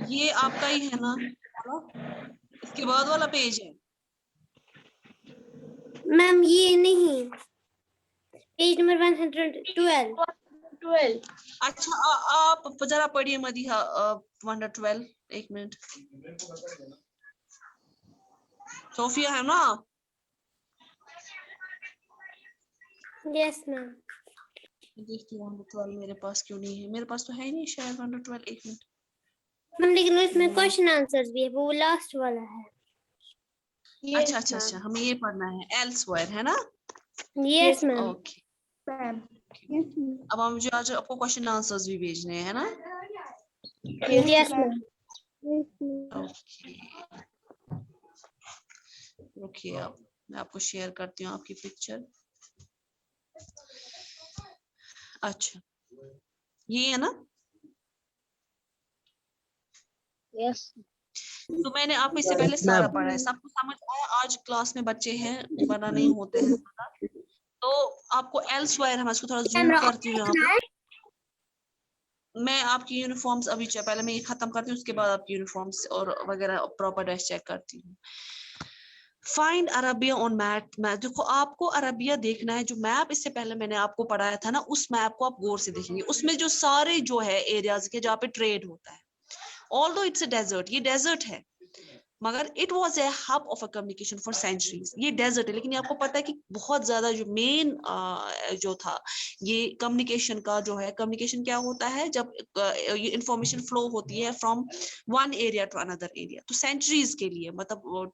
ये आपका ही है ना, इसके बाद वाला पेज है। मैम ये नहीं, पेज नंबर 112। अच्छा आप जरा पढ़िए मदीहा 112, एक मिनट। सोफिया है ना? Yes ma'am. देखती हूँ 112 मेरे पास क्यों नहीं है, मेरे पास तो है ही नहीं शायद 112, एक मिनट। मैम लेकिन उसमें क्वेश्चन आंसर्स भी है, वो लास्ट वाला है। अच्छा अच्छा अच्छा, हमें ये पढ़ना है एल्सवेयर, है ना? Yes ma'am. ओके, अब हम जो आज आपको क्वेश्चन आंसर्स भी भेजने हैं, है ना? Yes ma'am. ओके, रुकिए, अब मैं आपको शेयर करती हूँ आपकी पिक्चर। अच्छा, ये है ना? यस तो मैंने आपको इससे पहले सारा पढ़ा है, सबको समझ आया? आज क्लास में बच्चे हैं, वरना नहीं होते हैं पता। तो आपको एल्सवेयर है, मैं इसको थोड़ा जूम करती हूँ यहाँ पे। मैं आपकी यूनिफॉर्म्स अभी पहले मैं ये खत्म करती हूँ, उसके बाद आपकी यूनिफॉर्म्स और वगैरह प्रॉपर ड्रेस चेक करती हूँ। Find Arabia on map. देखो आपको अरबिया देखना है, जो मैप इससे पहले मैंने आपको पढ़ाया था ना, उस मैप को आप गौर से देखेंगे। उसमें जो सारे जो है एरियाज के जहाँ पे ट्रेड होता है, ऑल्दो इट्स अ डेजर्ट, ये डेजर्ट है, मगर it was a hub of a communication for centuries. ये डेजर्ट है, लेकिन ये आपको पता है कि बहुत ज्यादा जो मेन जो था ये कम्युनिकेशन का जो है, कम्युनिकेशन क्या होता है जब इंफॉर्मेशन फ्लो होती है from one area to another area. तो सेंचुरीज के लिए मतलब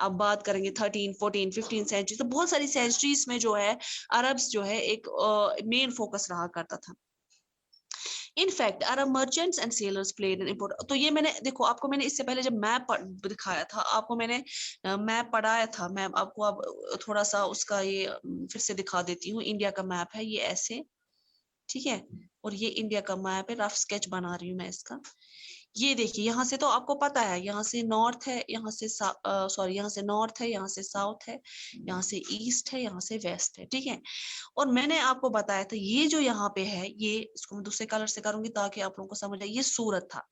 आप बात करेंगे 13, 14, 15 सेंचुरी, तो बहुत सारी सेंचुरीज में जो है अरब्स जो है एक मेन फोकस रहा करता था। In fact Arab merchants and sellers played an important. तो ये मैंने देखो आपको मैंने इससे पहले जब मैप दिखाया था आपको, मैंने मैप पढ़ाया था। मैं आपको अब थोड़ा सा उसका ये फिर से दिखा देती हूँ। इंडिया का मैप है ये ऐसे, ठीक है, और ये इंडिया का मैप है, रफ स्केच बना रही हूँ मैं इसका। ये देखिए, यहाँ से तो आपको पता है, यहाँ से नॉर्थ है, यहाँ से सॉरी, यहाँ से नॉर्थ है, यहाँ से साउथ है, यहाँ से ईस्ट है, यहाँ से वेस्ट है, ठीक है। और मैंने आपको बताया था ये जो यहाँ पे है, ये इसको मैं दूसरे कलर से करूंगी ताकि आप लोगों को समझ आए। ये सूरत था,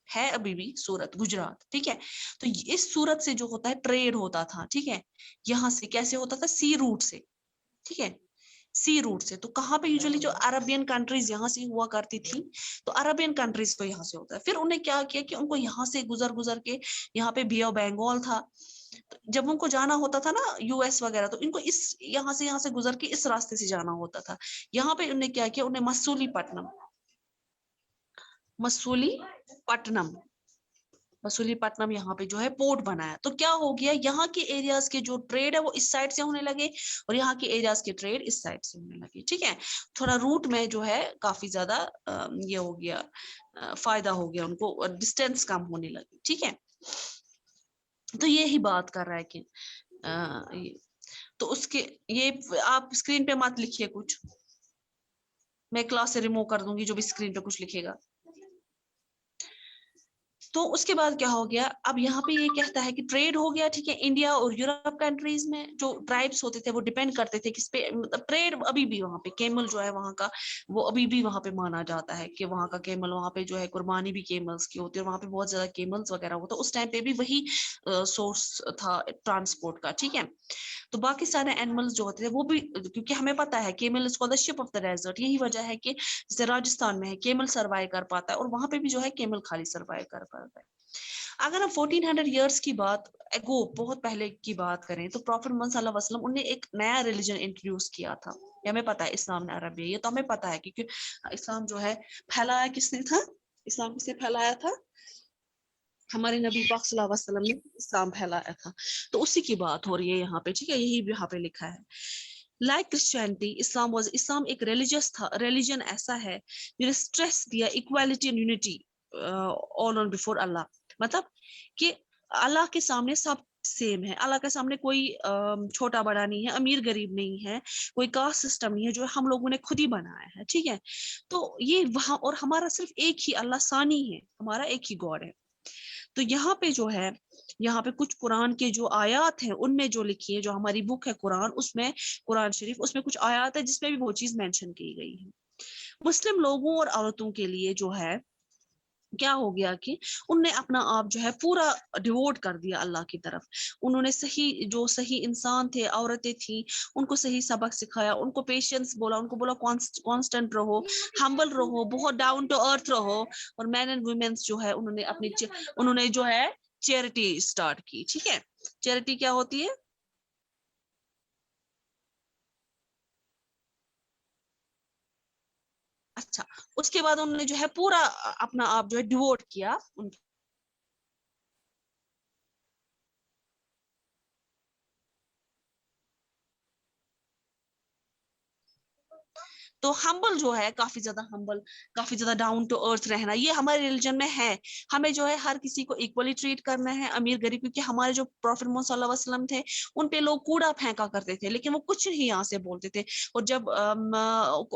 है अभी भी सूरत, गुजरात, ठीक है। तो इस सूरत से जो होता है ट्रेड होता था, ठीक है। यहाँ से कैसे होता था? सी रूट से, ठीक है, सी रूट से। तो कहाँ पे यूजुअली जो अरबियन कंट्रीज यहाँ से हुआ करती थी, तो अरबियन कंट्रीज तो यहाँ से होता है। फिर उन्हें क्या किया कि उनको यहाँ से गुजर गुजर के, यहाँ पे बे ऑफ बंगाल था, तो जब उनको जाना होता था ना यूएस वगैरह, तो इनको इस यहाँ से गुजर के इस रास्ते से जाना होता था। यहाँ पे उन्हें क्या किया, उन्हें मसूलीपट्टनम, मसूलीपट्टनम, मसूलीपट्टनम यहाँ पे जो है पोर्ट बनाया। तो क्या हो गया, यहाँ के एरियाज के जो ट्रेड है वो इस साइड से होने लगे, और यहाँ के एरियाज के ट्रेड इस साइड से होने लगे, ठीक है। थोड़ा रूट में जो है काफी ज्यादा ये हो गया, फायदा हो गया उनको, डिस्टेंस कम होने लगी, ठीक है। तो यही बात कर रहा है कि ये, तो उसके ये आप स्क्रीन पे मत लिखिए कुछ, मैं क्लास से रिमूव कर दूंगी जो भी स्क्रीन पे कुछ लिखेगा। तो उसके बाद क्या हो गया, अब यहाँ पे ये कहता है कि ट्रेड हो गया, ठीक है। इंडिया और यूरोप कंट्रीज में जो ट्राइब्स होते थे वो डिपेंड करते थे किस पे, मतलब ट्रेड अभी भी वहां पे केमल जो है वहां का, वो अभी भी वहां पे माना जाता है कि वहां का केमल, वहां पे जो है कुर्बानी भी केमल्स की होती है, और वहां पे बहुत ज्यादा केमल्स वगैरह होता है। उस टाइम पे भी वही सोर्स था ट्रांसपोर्ट का, ठीक है। तो बाकी सारे एनिमल्स जो होते थे वो भी, क्योंकि हमें पता है camel is called the ship of the desert, यही वजह है कि जैसे राजस्थान में है केमल सर्वाइव कर पाता है, और वहां पे भी जो है केमल खाली सर्वाइव कर पाता है। अगर हम 1400 इयर्स की बात एगो, बहुत पहले की बात करें, तो प्रॉफेट मोहम्मद सल्लल्लाहु अलैहि वसल्लम उन्होंने एक नया रिलीजन इंट्रोड्यूस किया था। ये हमें पता है, इस्लाम ने अरब, ये तो हमें पता है, क्योंकि इस्लाम जो है फैलाया किसने था, इस्लाम किसने फैलाया था? हमारे नबी पाक सल्लल्लाहु अलैहि वसल्लम ने इस्लाम फैलाया था। तो उसी की बात हो रही है यहाँ पे, ठीक है, यही यहाँ पे लिखा है। लाइक क्रिश्चियनिटी, इस्लाम एक रिलीजियस था, रिलीजन ऐसा है जो स्ट्रेस दिया equality and unity all on before अल्लाह। मतलब कि अल्लाह के सामने सब सेम है, अल्लाह के सामने कोई छोटा बड़ा नहीं है, अमीर गरीब नहीं है, कोई कास्ट सिस्टम नहीं है, जो हम लोगों ने खुद ही बनाया है, ठीक है। तो ये वहां, और हमारा सिर्फ एक ही अल्लाह सानी है, हमारा एक ही गॉड है। तो यहाँ पे जो है, यहाँ पे कुछ कुरान के जो आयात हैं उनमें जो लिखी है, जो हमारी बुक है कुरान, उसमें कुरान शरीफ, उसमें कुछ आयात है जिसमें भी वो चीज मेंशन की गई है। मुस्लिम लोगों और औरतों के लिए जो है क्या हो गया कि उनने अपना आप जो है पूरा डिवोट कर दिया अल्लाह की तरफ। उन्होंने सही इंसान थे, औरतें थी, उनको सही सबक सिखाया, उनको पेशेंस बोला, उनको बोला कांस्टेंट रहो, हम्बल रहो, बहुत डाउन टू अर्थ रहो। और मैन एंड वुमेन्स जो है उन्होंने जो है चैरिटी स्टार्ट की। ठीक है, चैरिटी क्या होती है? अच्छा, उसके बाद उन्होंने जो है पूरा अपना आप जो है डिवोट किया उनके। तो हम्बल जो है, काफी ज्यादा हम्बल, काफी ज्यादा डाउन टू अर्थ रहना, ये हमारे रिलीजन में है। हमें जो है हर किसी को इक्वली ट्रीट करना है, अमीर गरीब, क्योंकि हमारे जो प्रॉफिट मोहम्मद सल्लल्लाहु अलैहि वसल्लम थे, उन पे लोग कूड़ा फेंका करते थे, लेकिन वो कुछ नहीं यहाँ से बोलते थे। और जब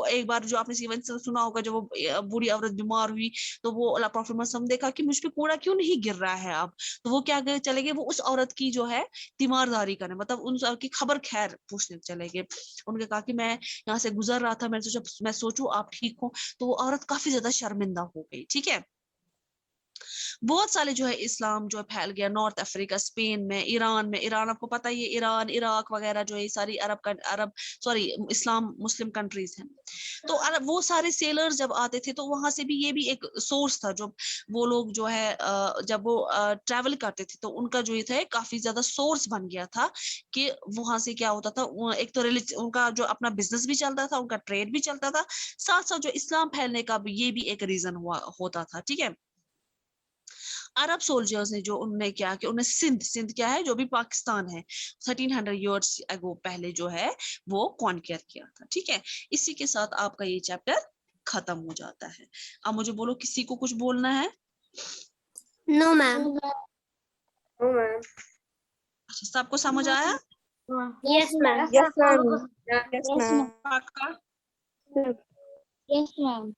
एक बार जो आपने इवेंट सुना होगा, जब वो बूढ़ी औरत बीमार हुई, तो वो प्रॉफिट मोहम्मद देखा कि मुझ पे कूड़ा क्यों नहीं गिर रहा है अब, तो वो क्या चले गए, वो उस औरत की जो है तीमारदारी करने, मतलब उन की खबर खैर पूछने चले गए। उनके कहा कि मैं यहाँ से गुजर रहा था, मैं सोचूं आप ठीक हो। तो वो औरत काफी ज्यादा शर्मिंदा हो गई। ठीक है, बहुत सारे जो है इस्लाम जो है फैल गया नॉर्थ अफ्रीका, स्पेन में, ईरान में। ईरान आपको पता ही है, ईरान, इराक वगैरह जो है सारी अरब सॉरी इस्लाम मुस्लिम कंट्रीज हैं। तो अरब, वो सारे सेलर्स जब आते थे, तो वहां से भी ये भी एक सोर्स था। जो वो लोग जो है जब वो ट्रैवल करते थे, तो उनका जो ये था काफी ज्यादा सोर्स बन गया था कि वहां से क्या होता था, एक तो उनका जो अपना बिजनेस भी चलता था, उनका ट्रेड भी चलता था, साथ साथ जो इस्लाम फैलने का भी ये भी एक रीजन हुआ होता था। ठीक है, अरब सोल्जर्स ने जो उन्होंने क्या कि उन्हें सिंध, सिंध क्या है, जो भी पाकिस्तान है, 1300 ईयर्स अगो पहले जो है वो कॉन्कर किया था। ठीक है, इसी के साथ आपका ये चैप्टर खत्म हो जाता है। अब मुझे बोलो, किसी को कुछ बोलना है? No ma'am. अच्छा, सबको समझ आया? Yes ma'am. Yes, ma'am. Yes, ma'am. पक्का? Yes, ma'am.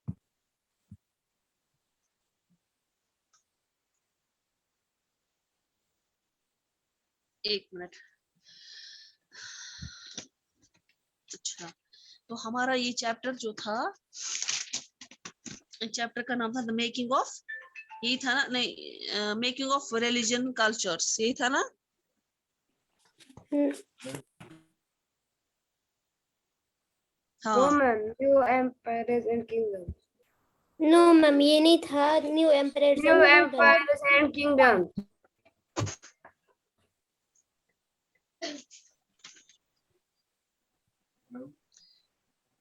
एक मिनट। अच्छा, तो हमारा ये चैप्टर जो था, चैप्टर का नाम था द मेकिंग ऑफ, यही था ना? नहीं, मेकिंग ऑफ रिलीजन कल्चर्स, यही था ना? No, हाँ, ma'am. New empires and kingdoms. No ma'am, ये नहीं था। New empires New and kingdom. empires and kingdoms.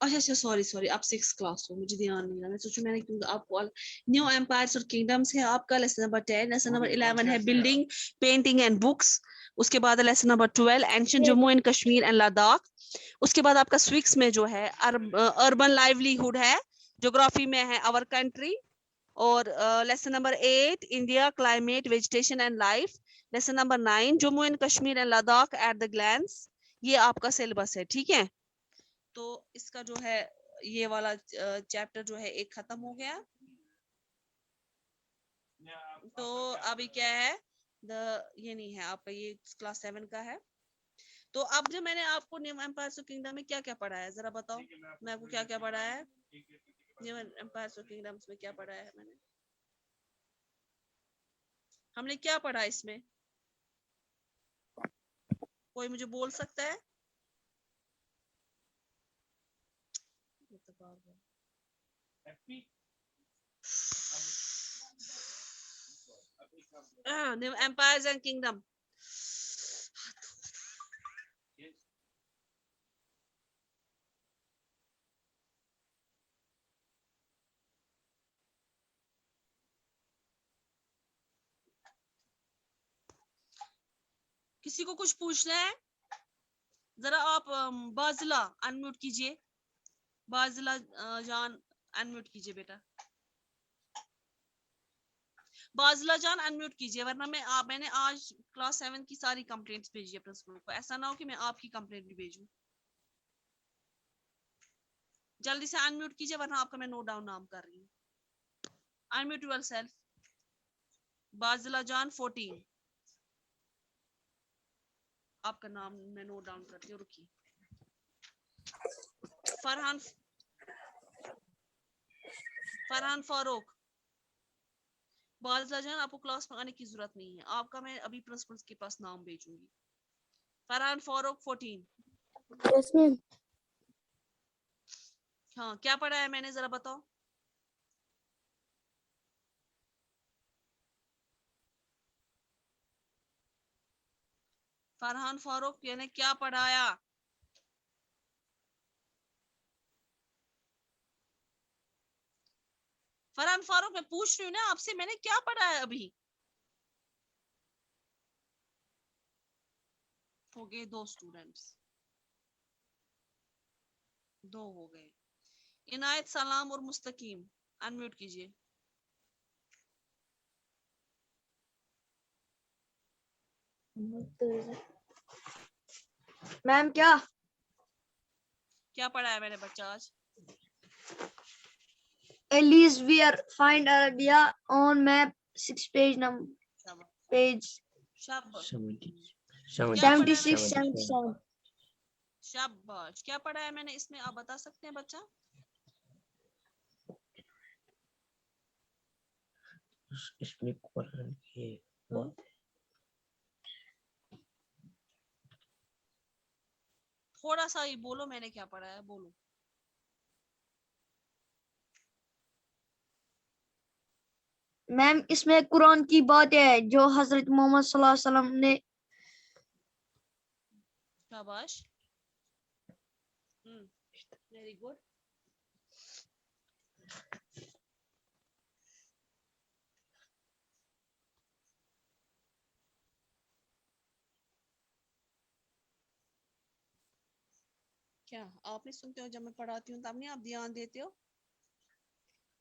अच्छा, सॉरी सॉरी, आप 6 क्लास हो, मुझे ध्यान नहीं रहा, मैं सोचू मैंने क्यों आपको। न्यू एम्पायर्स और किंगडम्स है आपका लेसन नंबर 10। लेसन नंबर 11 है बिल्डिंग, पेंटिंग एंड बुक्स। उसके बाद lesson number 12 ancient Jammu and Kashmir and Ladakh. उसके बाद आपका स्विक्स में जो है अर्बन लाइवलीहुड है, ज्योग्राफी में है आवर कंट्री। और lesson number 8 India, climate, vegetation and life. Lesson number 9 Jammu and Kashmir and Ladakh at the glance. ये आपका सिलेबस है। ठीक है, तो इसका जो है ये वाला चैप्टर जो है एक खत्म हो गया। तो अभी क्या है, ये नहीं है आपका, ये क्लास 7 का है। तो अब जो मैंने आपको न्यू एम्पायर्स ऑफ किंगडम में क्या क्या पढ़ा है, जरा बताओ। मैं आपको क्या क्या पढ़ा है न्यू एम्पायर्स ऑफ किंगडम्स में? क्या पढ़ा है मैंने? हमने क्या पढ़ा इसमें? कोई मुझे बोल सकता है? New empires and kingdom. किसी को कुछ पूछना है? जरा आप बाजिला अनम्यूट कीजिए। बाजिला जान अनम्यूट कीजिए बेटा। बाजिला जान अनम्यूट कीजिए, वरना मैंने आज क्लास 7 की सारी कंप्लेंट्स भेजी है प्रिंसिपल को। ऐसा ना हो कि मैं आपकी कंप्लेंट भी भेजूं। जल्दी से अनम्यूट कीजिए, वरना आपका मैं नोट डाउन नाम कर रही हूँ। Unmute yourself. बाजिला जान 14, आपका नाम मैं नोट डाउन करती हूँ, रुकिए। फरहान फारूक, बादशाह जान आपको क्लास में आने की जरूरत नहीं है, आपका मैं अभी प्रिंसिपल के पास नाम भेजूंगी। फरहान फारूक 14। Yes ma'am. हाँ क्या पढ़ा है मैंने, जरा बताओ। फरहान फारूक यानी क्या पढ़ाया? फरहान फारूक मैं पूछ रही हूँ ना आपसे, मैंने क्या पढ़ा है अभी? हो गए 2 स्टूडेंट्स, 2 हो गए। इनायत, सलाम और मुस्तकीम अनम्यूट कीजिए। मैम क्या? क्या पढ़ा है मैंने बच्चा आज? Elise, we are find Arabia on map 6 page number शाबाश page शाबाश। 70, क्या पढ़ा है 76 मैंने? 77. शाबाश। क्या पढ़ा है मैंने इसमें, आप बता सकते हैं बच्चा? इसमें कुरान की बात है। थोड़ा सा ही बोलो मैंने क्या पढ़ा है, बोलो। मैम इसमें कुरान की बात है जो हजरत मोहम्मद सल्लल्लाहु अलैहि वसल्लम ने। शाबाश। Very good. क्या आप नहीं सुनते हो जब मैं पढ़ाती हूँ, तब नहीं आप ध्यान देते हो?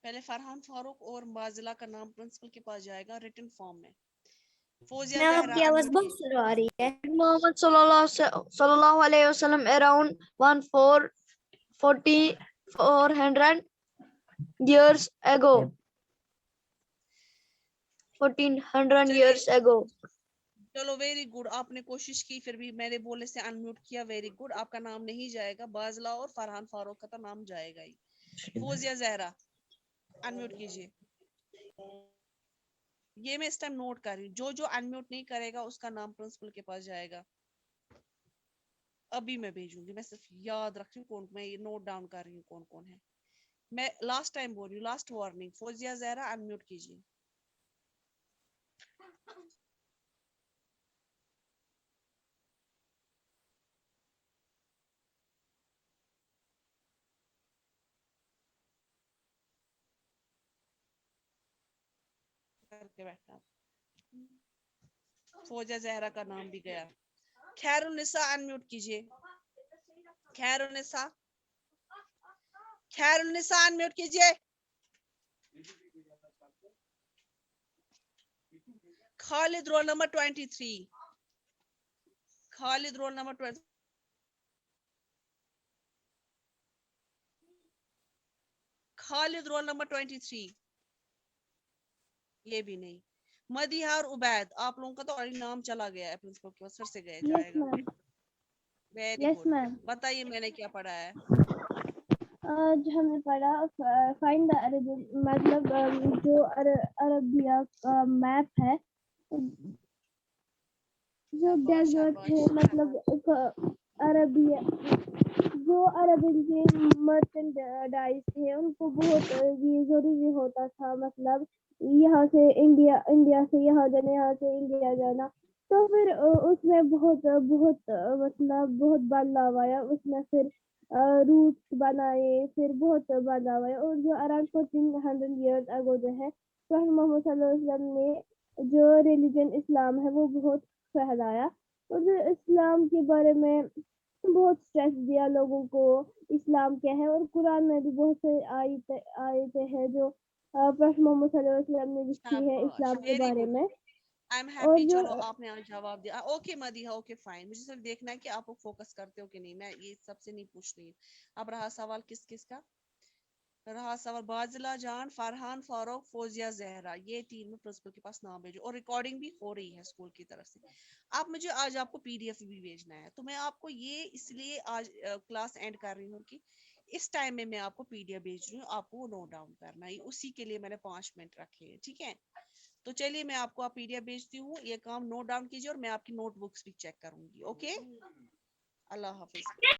पहले फरहान फारूक और बाजिला का नाम प्रिंसिपल के पास जाएगा रिटन फॉर्म में। फौजिया मैम जहरा आपकी आवाज अनम्यूट बहुत कीजिए। स्लो आ रही है। मोहम्मद सल्लल्लाहु अलैहि वसल्लम around 1400 years ago. 1400 चलिए years ago. चलो वेरी गुड, आपने कोशिश की, फिर भी मैंने बोलने से अनम्यूट किया। वेरी गुड, आपका नाम नहीं जाएगा, बाजला और फरहान फारूक का तो नाम जाएगा ही। फौजिया जहरा अनम्यूट कीजिए। ये मैं इस टाइम नोट कर रही हूँ, जो जो अनम्यूट नहीं करेगा उसका नाम प्रिंसिपल के पास जाएगा। अभी मैं भेजूंगी, मैं सिर्फ याद रख रही हूँ कौन, मैं ये नोट डाउन कर रही हूँ कौन कौन है। मैं लास्ट टाइम बोल रही हूँ, last warning. Fauzia Zahra unmute कीजिए। करके बैठना। फौजिया जहरा का नाम भी गया। खैरुन्निसा अनम्यूट कीजिए। खैरुन्निसा, खैरुन्निसा अनम्यूट कीजिए। Khalid roll number 23। Khalid roll number 20। Khalid roll number 23। ये भी नहीं। मदीहा और उबैद, आप लोगों का तो ऑलरेडी नाम चला गया है प्रिंसिपल के पास, फिर से गया जाएगा। Very yes good. मैम। बताइए मैंने क्या पढ़ा है। आज हमने पढ़ा फाइंड द अरबियन, मतलब जो अरबिया का मैप है, जो शाबाश डेजर्ट शाबाश। है, मतलब अरबिया, जो अरबियन के मर्चेंडाइज थे उनको बहुत ये जरूरी होता था, मतलब यहाँ से इंडिया, इंडिया से यहाँ जाना, यहाँ से इंडिया जाना। तो फिर उसमें बहुत बहुत मतलब बहुत बदलाव आया उसमें। फिर रूट्स बनाए, फिर बहुत बदलाव आया। और जो अराउंड 1400 ईयर्स अगो जो है, तो मोहम्मद सल्लल्लाहु अलैहि वसल्लम ने जो रिलीजन इस्लाम है वो बहुत फैलाया। और जो इस्लाम के बारे में बहुत स्ट्रेस दिया लोगों को, इस्लाम क्या है। और कुरान में भी बहुत से आयतें हैं जो प्रॉफेट मोहम्मद सल्लल्लाहु अलैहि वसल्लम ने लिखी है शाबाश इस्लाम के वेरी बारे गुड। में। आई एम और हैप्पी, जो चलो आपने आज जवाब दिया। Okay Madiha, okay fine. मुझे सिर्फ देखना है कि आप लोग फोकस करते हो कि नहीं, मैं ये सबसे नहीं पूछ रही। अब रहा सवाल किस किस का, रहा सवाल बाजिला जान, फरहान फारूक, फौजिया जहरा, ये तीन में प्रिंसिपल के पास नाम भेजो। और रिकॉर्डिंग भी हो रही है स्कूल की तरफ से। आप मुझे आज आपको पीडीएफ भी भेजना है, तो मैं आपको ये इसलिए आज क्लास एंड कर रही हूँ कि इस टाइम में मैं आपको पीडीएफ भेज रही हूँ, आपको वो नोट डाउन करना है। उसी के लिए मैंने 5 मिनट रखे हैं, ठीक है। तो चलिए मैं आपको आप PDF भेजती हूँ, ये काम नोट डाउन कीजिए और मैं आपकी नोटबुक्स भी चेक करूंगी। ओके, अल्लाह हाफिज।